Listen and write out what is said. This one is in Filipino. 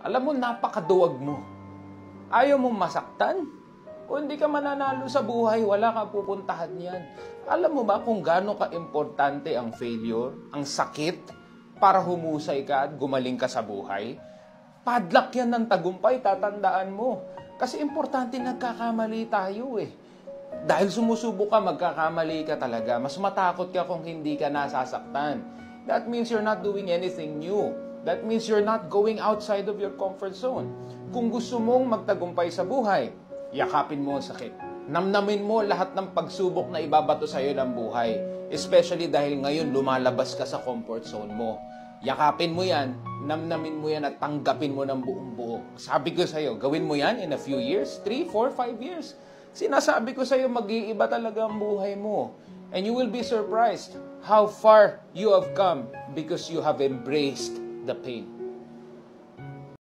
Alam mo, napakaduwag mo. Ayaw mong masaktan? Kung hindi ka mananalo sa buhay, wala ka pupuntahan yan. Alam mo ba kung gaano ka-importante ang failure, ang sakit, para humusay ka at gumaling ka sa buhay? Padlock yan ng tagumpay, tatandaan mo. Kasi importante nagkakamali tayo eh. Dahil sumusubok ka, magkakamali ka talaga. Mas matakot ka kung hindi ka nasasaktan. That means you're not doing anything new. That means you're not going outside of your comfort zone. Kung gusto mong magtagumpay sa buhay, yakapin mo ang sakit. Namnamin mo lahat ng pagsubok na ibabato sa iyo ng buhay. Especially dahil ngayon lumalabas ka sa comfort zone mo. Yakapin mo yan, namnamin mo yan at tanggapin mo ng buong buo. Sabi ko sa iyo, gawin mo yan in a few years, 3, 4, 5 years. Sinasabi ko sa iyo, mag-iiba talaga ang buhay mo. And you will be surprised how far you have come because you have embraced the pain.